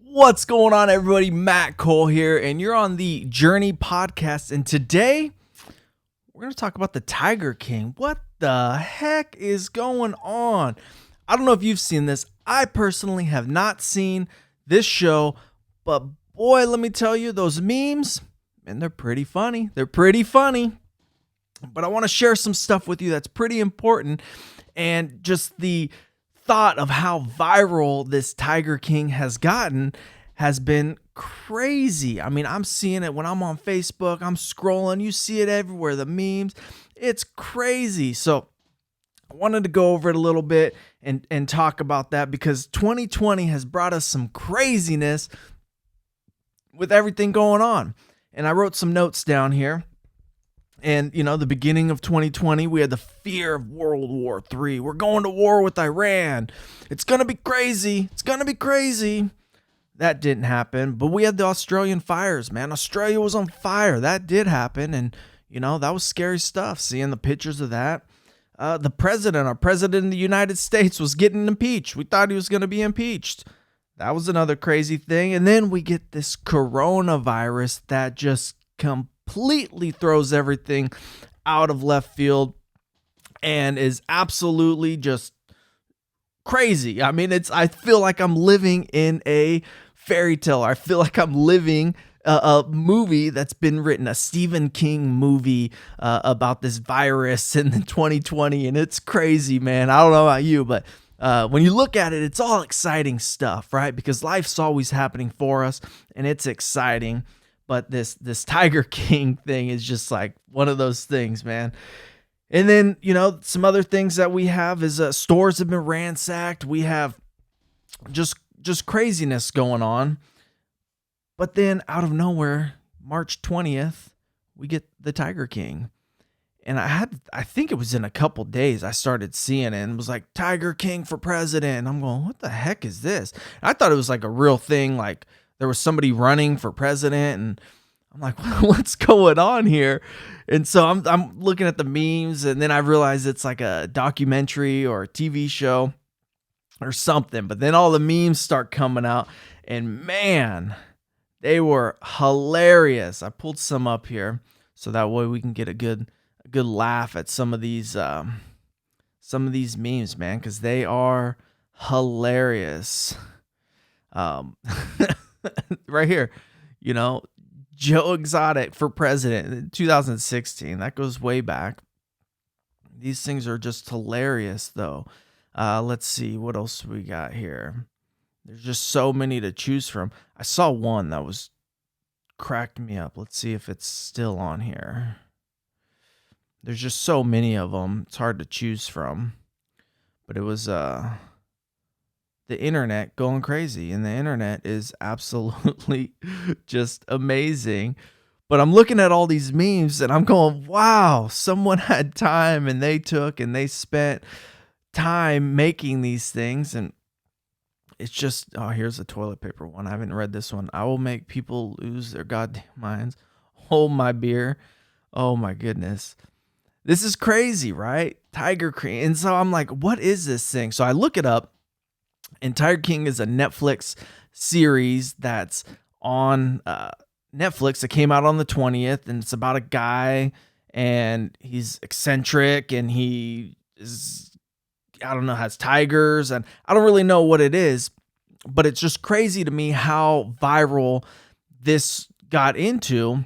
What's going on, everybody? Matt Cole here, and you're on the Journey podcast. And today, we're going to talk about the Tiger King. What the heck is going on? I don't know if you've seen this. I personally have not seen this show, but boy, let me tell you, those memes, and they're pretty funny. They're pretty funny. But I want to share some stuff with you that's pretty important, and just the thought of how viral this Tiger King has gotten has been crazy. I mean, I'm seeing it when I'm on Facebook, I'm scrolling, you see it everywhere, the memes. It's crazy. So I wanted to go over it a little bit and talk about that because 2020 has brought us some craziness with everything going on. And I wrote some notes down here. And, the beginning of 2020, we had the fear of World War III. We're going to war with Iran. It's going to be crazy. It's going to be crazy. That didn't happen. But we had the Australian fires, man. Australia was on fire. That did happen. And, that was scary stuff, seeing the pictures of that. Our president of the United States was getting impeached. We thought he was going to be impeached. That was another crazy thing. And then we get this coronavirus that just completely throws everything out of left field and is absolutely just crazy. I mean, I feel like I'm living in a fairy tale. I feel like I'm living a movie that's been written, a Stephen King movie about this virus in 2020, and it's crazy, man. I don't know about you, but when you look at it, it's all exciting stuff, right? Because life's always happening for us, and it's exciting. But this Tiger King thing is just like one of those things, man. And then, some other things that we have is stores have been ransacked. We have just craziness going on. But then out of nowhere, March 20th, we get the Tiger King. And I think it was in a couple days I started seeing it and it was like Tiger King for president. And I'm going, what the heck is this? And I thought it was like a real thing, like there was somebody running for president, and I'm like, what's going on here? And so I'm looking at the memes, and then I realize it's like a documentary or a TV show or something. But then all the memes start coming out, and man, they were hilarious. I pulled some up here so that way we can get a good laugh at some of these memes, man, because they are hilarious. Right here, Joe Exotic for president in 2016. That goes way back. These things are just hilarious, though. Let's see what else we got here. There's just so many to choose from. I saw one that was cracked me up. Let's see if it's still on here. There's just so many of them. It's hard to choose from. But it was the internet going crazy, and the internet is absolutely just amazing. But I'm looking at all these memes and I'm going, wow, someone had time and they spent time making these things. And it's just, here's a toilet paper one. I haven't read this one. I will make people lose their goddamn minds. Hold my beer. Oh my goodness. This is crazy, right? Tiger King. And so I'm like, what is this thing? So I look it up. And Tiger King is a Netflix series that's on Netflix. It came out on the 20th, and it's about a guy, and he's eccentric, and he is, I don't know, has tigers, and I don't really know what it is, but it's just crazy to me how viral this got into.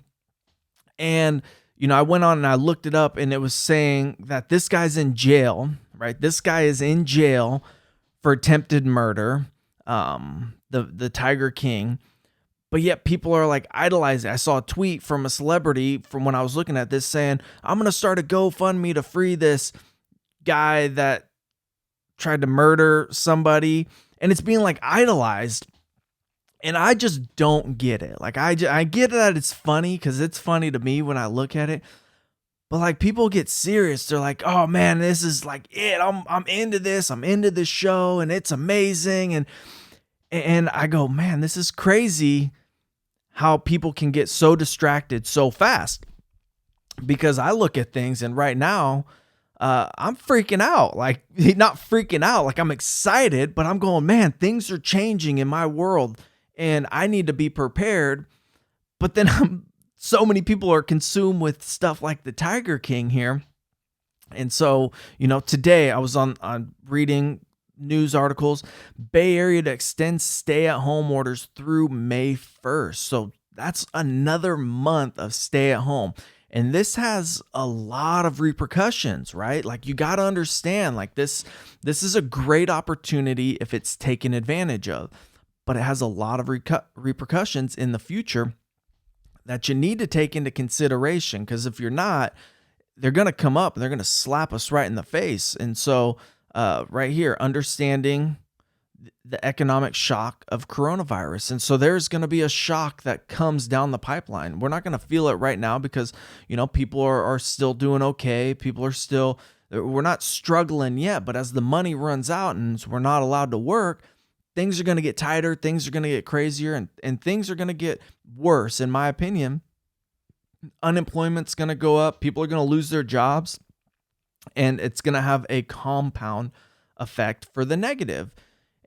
And, I went on and I looked it up, and it was saying that this guy's in jail, right? This guy is in jail for attempted murder, the Tiger King, but yet people are like idolizing. I saw a tweet from a celebrity from when I was looking at this saying, I'm going to start a GoFundMe to free this guy that tried to murder somebody, and it's being like idolized. And I just don't get it. Like I get that it's funny because it's funny to me when I look at it. But like people get serious. They're like, oh man, this is like it. I'm into this. I'm into this show and it's amazing. And I go, man, this is crazy how people can get so distracted so fast. Because I look at things and right now, I'm freaking out. Like not freaking out, like I'm excited, but I'm going, man, things are changing in my world and I need to be prepared. But then so many people are consumed with stuff like the Tiger King here. And so, today I was on reading news articles, Bay Area to extend stay-at-home orders through May 1st. So that's another month of stay at home. And this has a lot of repercussions, right? Like, you got to understand, like, this is a great opportunity if it's taken advantage of, but it has a lot of repercussions in the future that you need to take into consideration, because if you're not, they're going to come up and they're going to slap us right in the face. And so right here, understanding the economic shock of coronavirus. And so there's going to be a shock that comes down the pipeline. We're not going to feel it right now because, people are still doing okay. We're not struggling yet, but as the money runs out and we're not allowed to work, things are going to get tighter, things are going to get crazier, and things are going to get worse, in my opinion. Unemployment's going to go up, people are going to lose their jobs, and it's going to have a compound effect for the negative.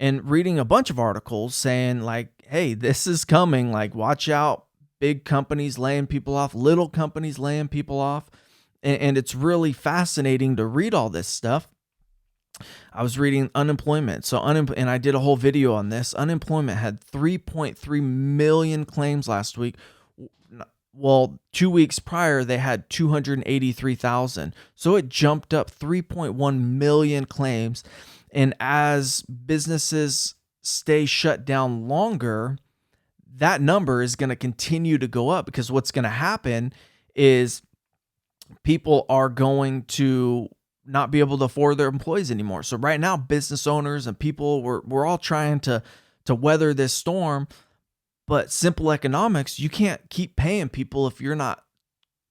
And reading a bunch of articles saying, like, hey, this is coming, like, watch out, big companies laying people off, little companies laying people off. And it's really fascinating to read all this stuff. I was reading unemployment. And I did a whole video on this. Unemployment had 3.3 million claims last week. Well, 2 weeks prior, they had 283,000. So it jumped up 3.1 million claims. And as businesses stay shut down longer, that number is going to continue to go up, because what's going to happen is people are going to not be able to afford their employees anymore. So right now, business owners and people, we're all trying to weather this storm. But simple economics, you can't keep paying people if you're not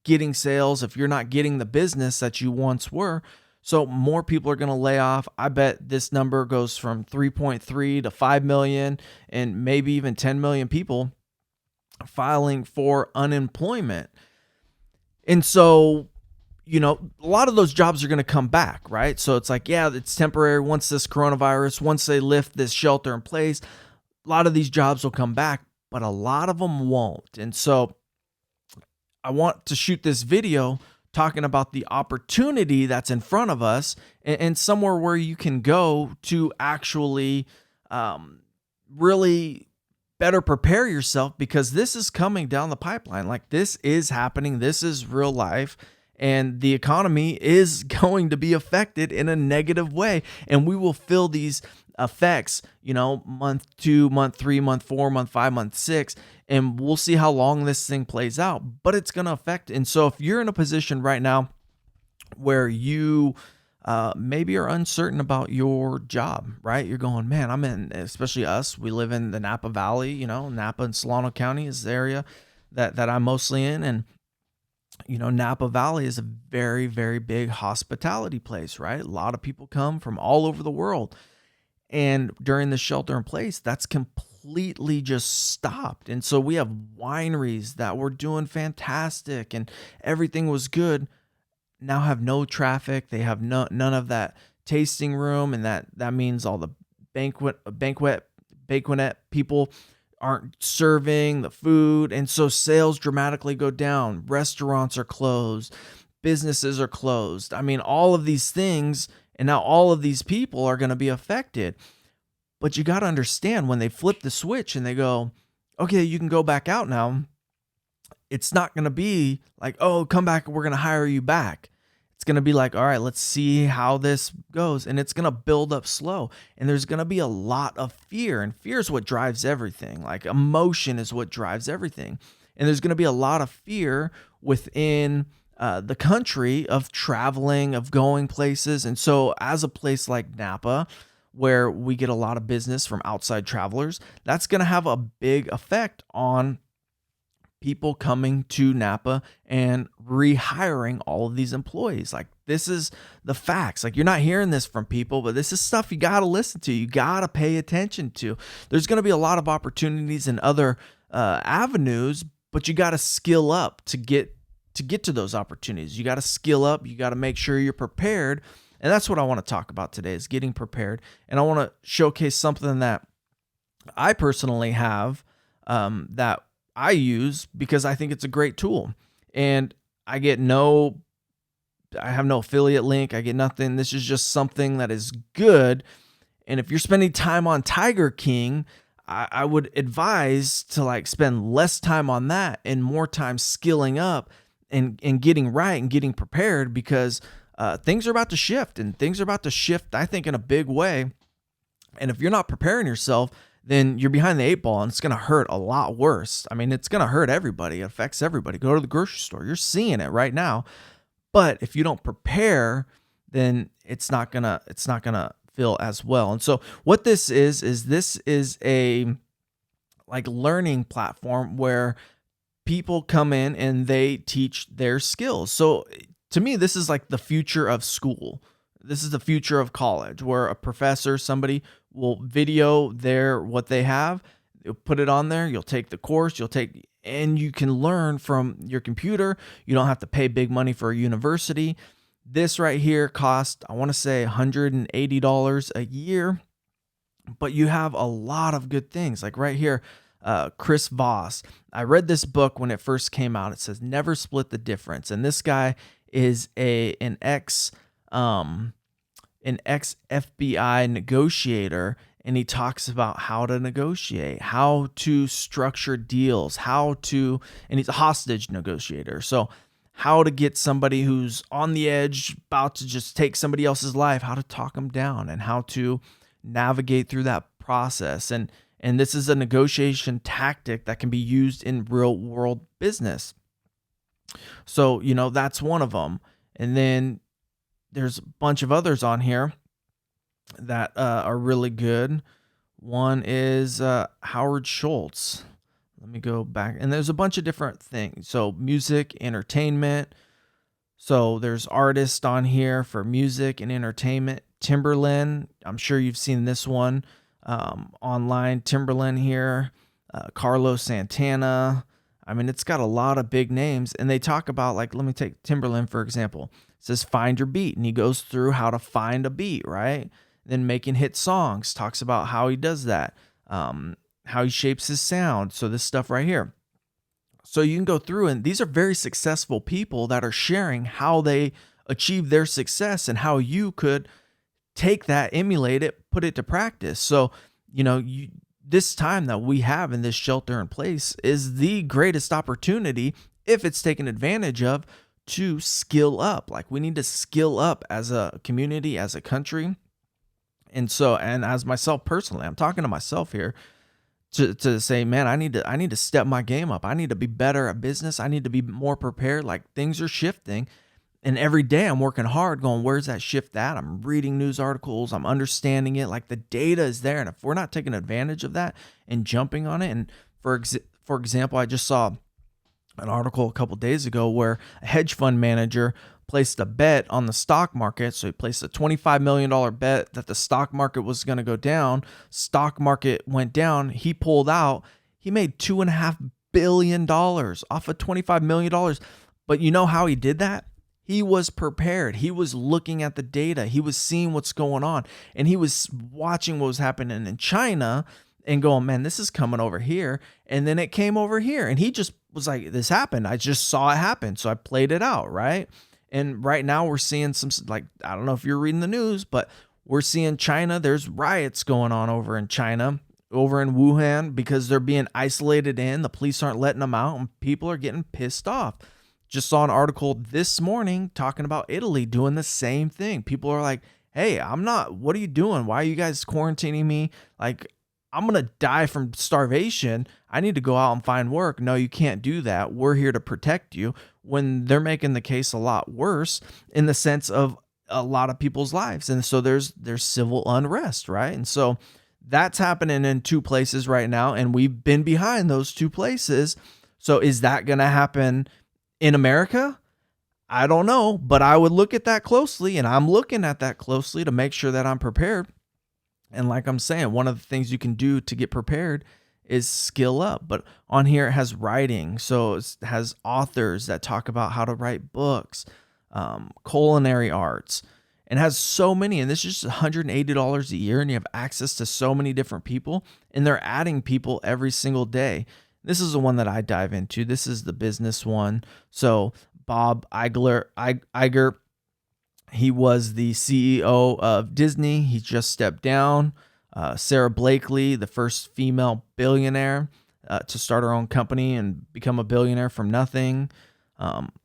getting sales, if you're not getting the business that you once were. So more people are going to lay off. I bet this number goes from 3.3 to 5 million and maybe even 10 million people filing for unemployment. And so, a lot of those jobs are going to come back, right? So it's like, yeah, it's temporary. Once they lift this shelter in place, a lot of these jobs will come back, but a lot of them won't. And so I want to shoot this video talking about the opportunity that's in front of us, and somewhere where you can go to actually really better prepare yourself, because this is coming down the pipeline. Like, this is happening. This is real life. And the economy is going to be affected in a negative way. And we will feel these effects, month 2, month 3, month 4, month 5, month 6, and we'll see how long this thing plays out, but it's going to affect. And so if you're in a position right now where you maybe are uncertain about your job, right? You're going, man, especially us, we live in the Napa Valley, Napa and Solano County is the area that I'm mostly in. And Napa Valley is a very, very big hospitality place, right? A lot of people come from all over the world. And during the shelter in place, that's completely just stopped. And so we have wineries that were doing fantastic and everything was good, now have no traffic. They have none of that tasting room. And that means all the banquet people aren't serving the food. And so sales dramatically go down. Restaurants are closed. Businesses are closed. I mean, all of these things, and now all of these people are going to be affected. But you got to understand, when they flip the switch and they go, okay, you can go back out now, it's not going to be like, oh, come back, we're going to hire you back. It's going to be like, all right, let's see how this goes. And it's going to build up slow. And there's going to be a lot of fear. And fear is what drives everything. Like, emotion is what drives everything. And there's going to be a lot of fear within the country of traveling, of going places. And so as a place like Napa, where we get a lot of business from outside travelers, that's going to have a big effect on people coming to Napa and rehiring all of these employees. Like, this is the facts. Like, you're not hearing this from people, but this is stuff you got to listen to. You got to pay attention to. There's going to be a lot of opportunities in other avenues, but you got to skill up to get to those opportunities. You got to skill up. You got to make sure you're prepared. And that's what I want to talk about today, is getting prepared. And I want to showcase something that I personally have that I use because I think it's a great tool. And I get no, I have no affiliate link. I get nothing. This is just something that is good. And if you're spending time on Tiger King, I would advise to like spend less time on that and more time skilling up and getting right and getting prepared because things are about to shift and things are about to shift, I think, in a big way. And if you're not preparing yourself, then you're behind the eight ball and it's going to hurt a lot worse. I mean, it's going to hurt everybody. It affects everybody. Go to the grocery store. You're seeing it right now. But if you don't prepare, then it's not gonna feel as well. And so what this is a like learning platform where people come in and they teach their skills. So to me, this is like the future of school. This is the future of college, where a professor, somebody will video their what they have, you'll put it on there, you'll take the course, and you can learn from your computer. You don't have to pay big money for a university. This right here costs, I want to say $180 a year, but you have a lot of good things. Like right here, Chris Voss. I read this book when it first came out. It says Never Split the Difference, and this guy is an ex FBI negotiator, and he talks about how to negotiate, how to structure deals, and he's a hostage negotiator. So how to get somebody who's on the edge, about to just take somebody else's life, how to talk them down and how to navigate through that process. And this is a negotiation tactic that can be used in real world business. So, that's one of them. And then there's a bunch of others on here that are really good. One is Howard Schultz. Let me go back. And there's a bunch of different things. So music, entertainment. So there's artists on here for music and entertainment. Timberland. I'm sure you've seen this one online. Timberland here. Carlos Santana. I mean, it's got a lot of big names. And they talk about, like, let me take Timberland, for example. It says find your beat. And he goes through how to find a beat, right? Then making hit songs. Talks about how he does that. How he shapes his sound. So this stuff right here. So you can go through, and these are very successful people that are sharing how they achieve their success and how you could take that, emulate it, put it to practice. So, this time that we have in this shelter in place is the greatest opportunity, if it's taken advantage of, to skill up. Like, we need to skill up as a community, as a country. And as myself personally, I'm talking to myself here, to say, man, I need to step my game up. I need to be better at business. I need to be more prepared. Like, things are shifting, and every day I'm working hard going, where's that shift at? I'm reading news articles. I'm understanding it. Like, the data is there. And if we're not taking advantage of that and jumping on it, and for example, I just saw an article a couple days ago where a hedge fund manager placed a bet on the stock market. So he placed a $25 million bet that the stock market was going to go down. Stock market went down. He pulled out. He made $2.5 billion off of $25 million. But you know how he did that? He was prepared. He was looking at the data. He was seeing what's going on. And he was watching what was happening in China and going, man, this is coming over here. And then it came over here. And he just was like, this happened. I just saw it happen. So I played it out, right? And right now we're seeing some, like, I don't know if you're reading the news, but we're seeing China. There's riots going on over in China, over in Wuhan, because they're being isolated in. The police aren't letting them out, and people are getting pissed off. Just saw an article this morning talking about Italy doing the same thing. People are like, hey, what are you doing? Why are you guys quarantining me? Like, I'm going to die from starvation. I need to go out and find work. No, you can't do that. We're here to protect you, when they're making the case a lot worse in the sense of a lot of people's lives. And so there's civil unrest, right? And so that's happening in two places right now, and we've been behind those two places. So is that going to happen in America? I don't know, but I would look at that closely, and I'm looking at that closely to make sure that I'm prepared. And like I'm saying, one of the things you can do to get prepared is skill up. But on here it has writing. So it has authors that talk about how to write books, culinary arts. and has so many, and this is just $180 a year, and you have access to so many different people, and they're adding people every single day. This is the one that I dive into. This is the business one. So Bob Iger, he was the CEO of Disney. He just stepped down. Sarah Blakely, the first female billionaire to start her own company and become a billionaire from nothing.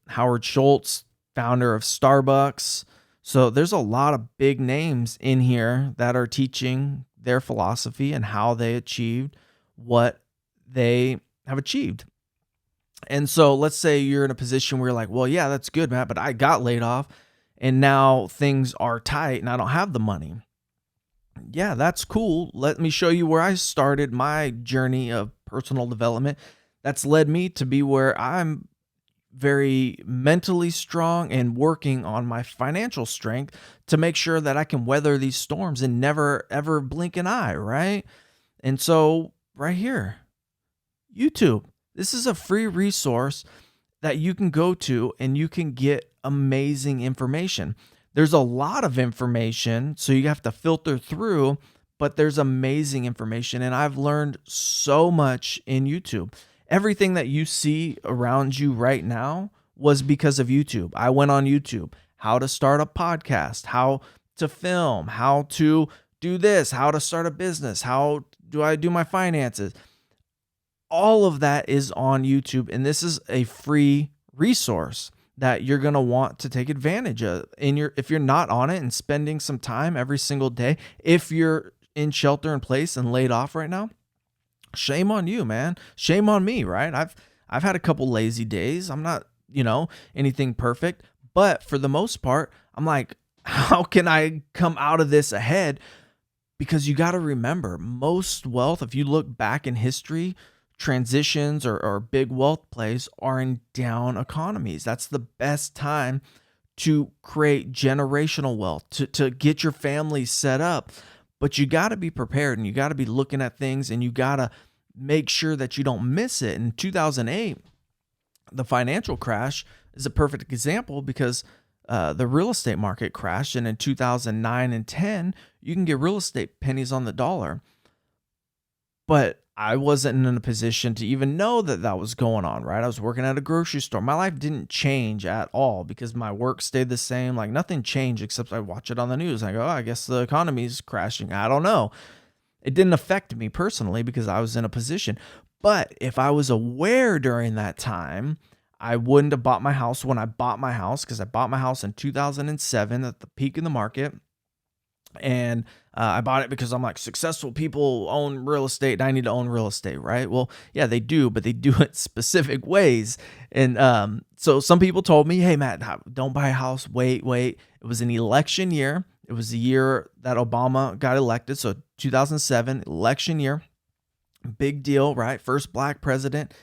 Howard Schultz, founder of Starbucks. So there's a lot of big names in here that are teaching their philosophy and how they achieved what they have achieved. And so let's say you're in a position where you're like, well, yeah, that's good, Matt, but I got laid off and now things are tight and I don't have the money. Yeah, that's cool. Let me show you where I started my journey of personal development. That's led me to be where I'm very mentally strong and working on my financial strength to make sure that I can weather these storms and never ever blink an eye, right? And so right here, YouTube. This is a free resource that you can go to and you can get amazing information. There's a lot of information, so you have to filter through, but there's amazing information. And I've learned so much in YouTube. Everything that you see around you right now was because of YouTube. I went on YouTube, how to start a podcast, how to film, how to do this, how to start a business, how do I do my finances. All of that is on YouTube, and this is a free resource that you're going to want to take advantage of. If you're not on it and spending some time every single day, if you're in shelter in place and laid off right now, shame on you, man. Shame on me, right? I've had a couple lazy days. I'm not, anything perfect, but for the most part, I'm like, how can I come out of this ahead? Because you got to remember, most wealth, if you look back in history, transitions or big wealth plays are in down economies. That's the best time to create generational wealth, to get your family set up. But you got to be prepared and you got to be looking at things and you got to make sure that you don't miss it. In 2008, the financial crash is a perfect example because the real estate market crashed. And in 2009 and 10, you can get real estate pennies on the dollar. But I wasn't in a position to even know that was going on, right? I was working at a grocery store. My life didn't change at all because my work stayed the same. Like nothing changed except I watch it on the news. I go, I guess the economy's crashing. I don't know. It didn't affect me personally because I was in a position. But if I was aware during that time, I wouldn't have bought my house when I bought my house, because I bought my house in 2007 at the peak in the market. And I bought it because I'm like, successful people own real estate and I need to own real estate, right? Well, yeah, they do, but they do it specific ways. And so some people told me, hey, Matt, don't buy a house. Wait. It was an election year. It was the year that Obama got elected. So 2007, election year, big deal, right? First black president.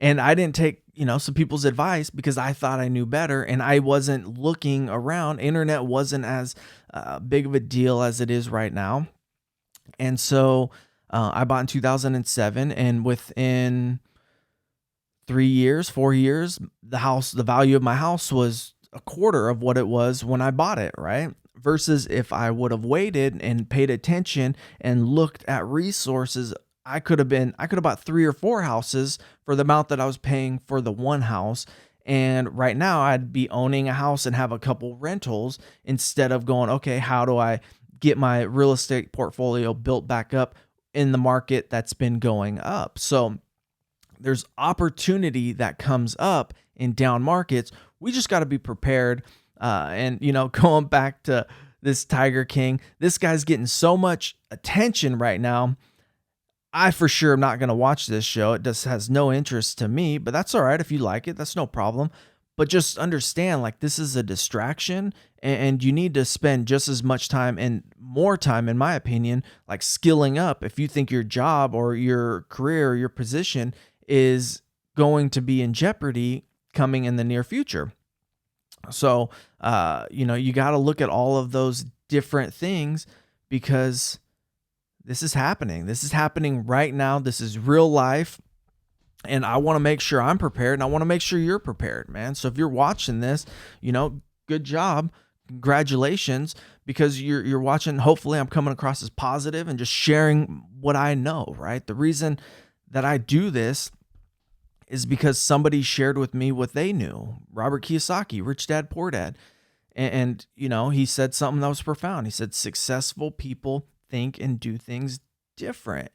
And I didn't take, some people's advice because I thought I knew better and I wasn't looking around. Internet wasn't as big of a deal as it is right now. And so I bought in 2007, and within 4 years, the value of my house was a quarter of what it was when I bought it, right? Versus if I would have waited and paid attention and looked at resources, I could have bought 3 or 4 houses for the amount that I was paying for the one house. And right now I'd be owning a house and have a couple rentals instead of going, okay, how do I get my real estate portfolio built back up in the market that's been going up? So there's opportunity that comes up in down markets. We just got to be prepared. And going back to this Tiger King, this guy's getting so much attention right now. I for sure am not going to watch this show. It just has no interest to me, but that's all right. If you like it, that's no problem. But just understand, like, this is a distraction and you need to spend just as much time and more time, in my opinion, like skilling up. If you think your job or your career or your position is going to be in jeopardy coming in the near future. So, you got to look at all of those different things because this is happening. This is happening right now. This is real life. And I want to make sure I'm prepared and I want to make sure you're prepared, man. So if you're watching this, good job. congratulations, because you're watching. Hopefully I'm coming across as positive and just sharing what I know, right? The reason that I do this is because somebody shared with me what they knew. Robert Kiyosaki, Rich Dad, Poor Dad. And he said something that was profound. He said, successful people think and do things different.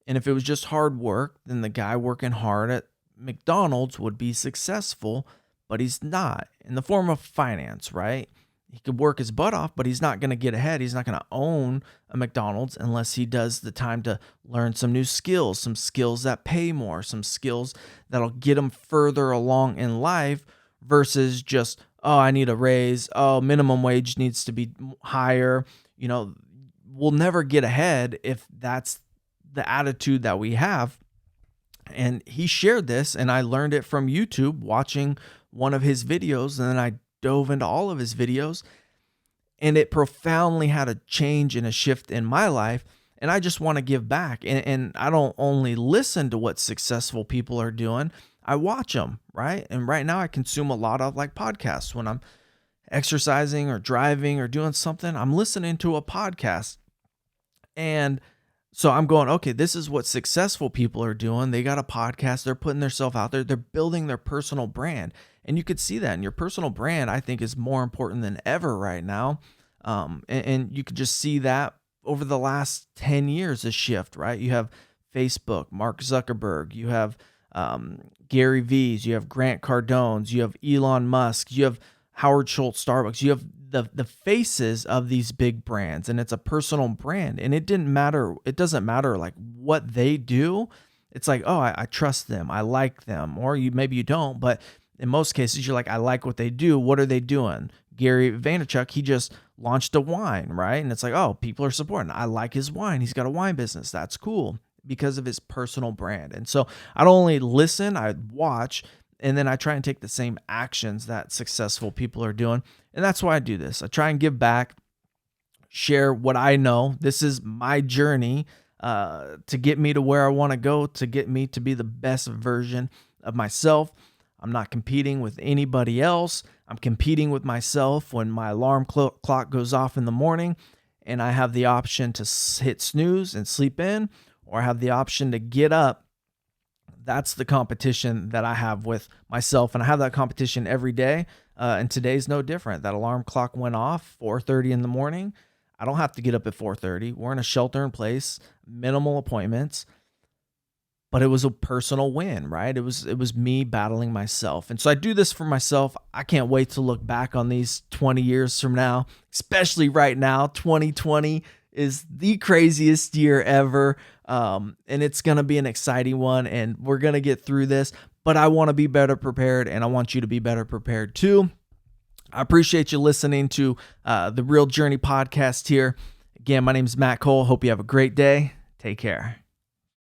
And if it was just hard work, then the guy working hard at McDonald's would be successful, but he's not in the form of finance, right? He could work his butt off, but he's not going to get ahead. He's not going to own a McDonald's unless he does the time to learn some new skills, some skills that pay more, some skills that'll get him further along in life versus just, oh, I need a raise. Oh, minimum wage needs to be higher. We'll never get ahead if that's the attitude that we have. And he shared this, and I learned it from YouTube, watching one of his videos, and then I dove into all of his videos, and it profoundly had a change and a shift in my life. And I just want to give back. And I don't only listen to what successful people are doing, I watch them, right? And right now I consume a lot of podcasts. When I'm exercising or driving or doing something, I'm listening to a podcast. And so I'm going, okay, this is what successful people are doing. They got a podcast. They're putting themselves out there. They're building their personal brand. And you could see that. And your personal brand, I think, is more important than ever right now. And you could just see that over the last 10 years, a shift, right? You have Facebook, Mark Zuckerberg. You have Gary V's. You have Grant Cardone's. You have Elon Musk. You have Howard Schultz, Starbucks. You have the faces of these big brands, and it's a personal brand. And it doesn't matter what they do. It's like, oh, I trust them. I like them. Or maybe you don't, but in most cases, you're like, I like what they do. What are they doing? Gary Vaynerchuk, he just launched a wine, right? And it's like, oh, people are supporting. I like his wine. He's got a wine business. That's cool because of his personal brand. And so I don't only listen, I watch, and then I try and take the same actions that successful people are doing. And that's why I do this. I try and give back, share what I know. This is my journey to get me to where I want to go, to get me to be the best version of myself. I'm not competing with anybody else. I'm competing with myself. When my alarm clock goes off in the morning and I have the option to hit snooze and sleep in, or I have the option to get up, that's the competition that I have with myself. And I have that competition every day. And today's no different. That alarm clock went off 4:30 in the morning. I don't have to get up at 4:30. We're in a shelter in place, minimal appointments. But it was a personal win, right? It was me battling myself. And so I do this for myself. I can't wait to look back on these 20 years from now, especially right now. 2020 is the craziest year ever. And it's going to be an exciting one, and we're going to get through this, but I want to be better prepared, and I want you to be better prepared too. I appreciate you listening to the Real Journey podcast here. Again, my name is Matt Cole. Hope you have a great day. Take care.